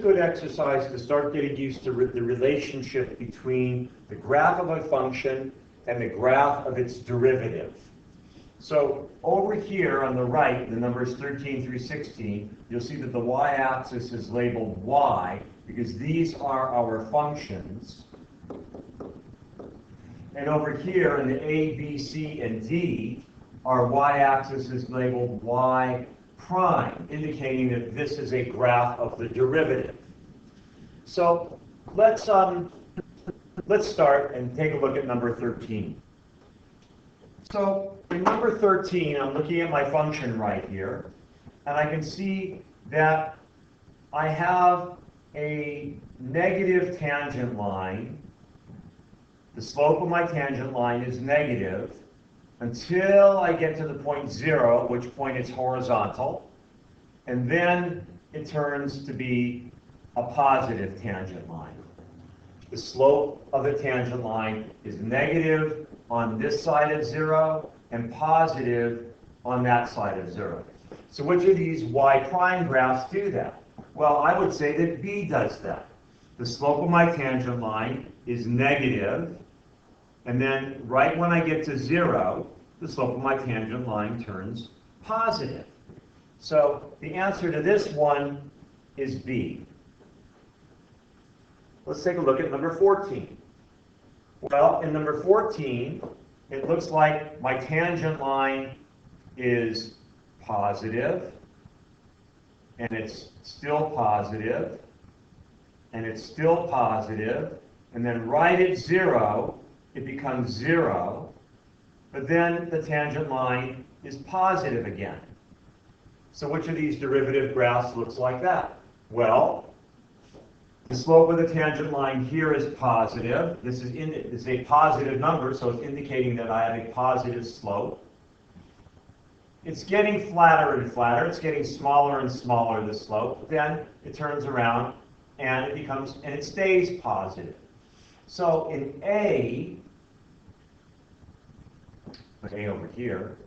good exercise to start getting used to the relationship between the graph of a function and the graph of its derivative. So over here on the right, the numbers 13 through 16, you'll see that the y-axis is labeled y because these are our functions. And over here in the A, B, C, and D, our y-axis is labeled y prime, indicating that this is a graph of the derivative. So let's start and take a look at number 13. So in number 13, I'm looking at my function right here, and I can see that I have a negative tangent line. The slope of my tangent line is negative until I get to the point 0, at which point it's horizontal, and then it turns to be a positive tangent line. The slope of the tangent line is negative on this side of 0 and positive on that side of 0. So which of these y prime graphs do that? Well, I would say that B does that. The slope of my tangent line is negative, and then right when I get to 0, the slope of my tangent line turns positive. So the answer to this one is B. Let's take a look at number 14. Well, in number 14, it looks like my tangent line is positive, and it's still positive, and it's still positive, and then right at 0, it becomes 0, but then the tangent line is positive again. So which of these derivative graphs looks like that? Well, the slope of the tangent line here is positive. This is a positive number, so it's indicating that I have a positive slope. It's getting flatter and flatter. It's getting smaller and smaller, the slope. Then it turns around and it stays positive. So in A, put A over here,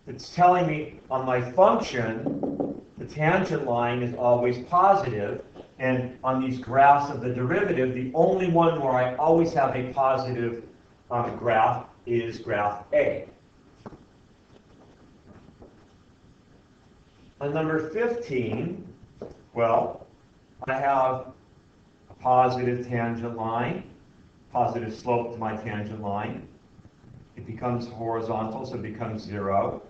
it's telling me on my function, the tangent line is always positive. And on these graphs of the derivative, the only one where I always have a positive graph is graph A. On number 15, well, I have a positive tangent line, positive slope to my tangent line. It becomes horizontal, so it becomes 0.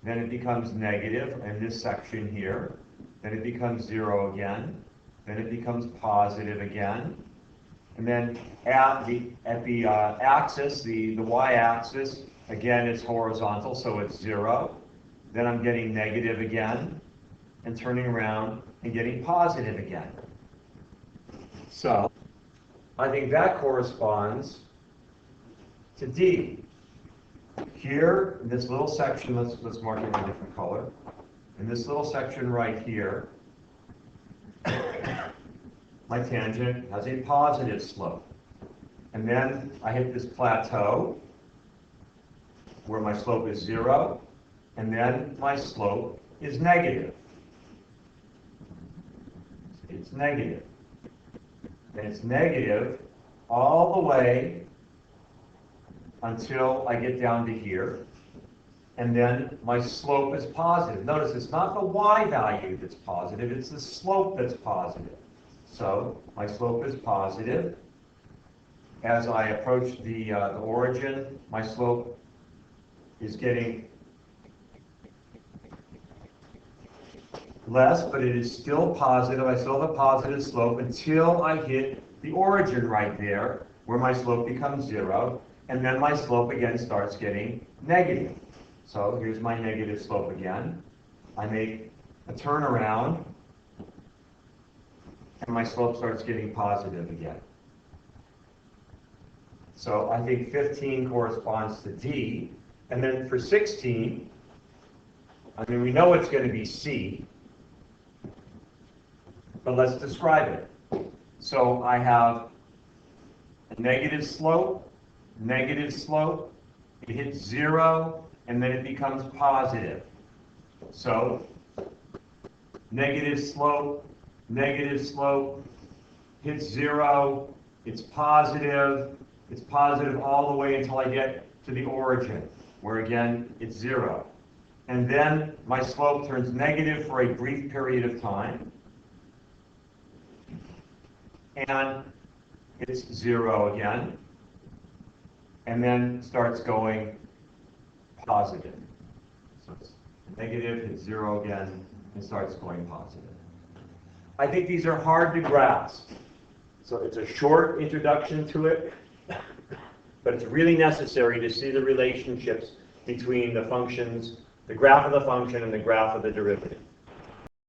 Then it becomes negative in this section here. Then it becomes 0 again. Then it becomes positive again. And then at the axis, the y-axis, again, it's horizontal, so it's 0. Then I'm getting negative again, and turning around and getting positive again. So I think that corresponds to D. Here, in this little section, let's mark it in a different color. In this little section right here, my tangent has a positive slope. And then I hit this plateau where my slope is 0, and then my slope is negative. It's negative. And it's negative all the way until I get down to here. And then my slope is positive. Notice it's not the y value that's positive, it's the slope that's positive. So my slope is positive. As I approach the origin, my slope is getting less, but it is still positive. I still have a positive slope until I hit the origin right there, where my slope becomes 0, and then my slope again starts getting negative. So here's my negative slope again. I make a turnaround, and my slope starts getting positive again. So I think 15 corresponds to D. And then for 16, I mean, we know it's going to be C, but let's describe it. So I have a negative slope, it hits 0, and then it becomes positive. So negative slope, negative slope, hits 0, it's positive all the way until I get to the origin, where again, it's 0. And then my slope turns negative for a brief period of time. And it's 0 again. And then starts going positive. So it's negative, hits 0 again, and starts going positive. I think these are hard to grasp. So it's a short introduction to it, but it's really necessary to see the relationships between the functions, the graph of the function and the graph of the derivative.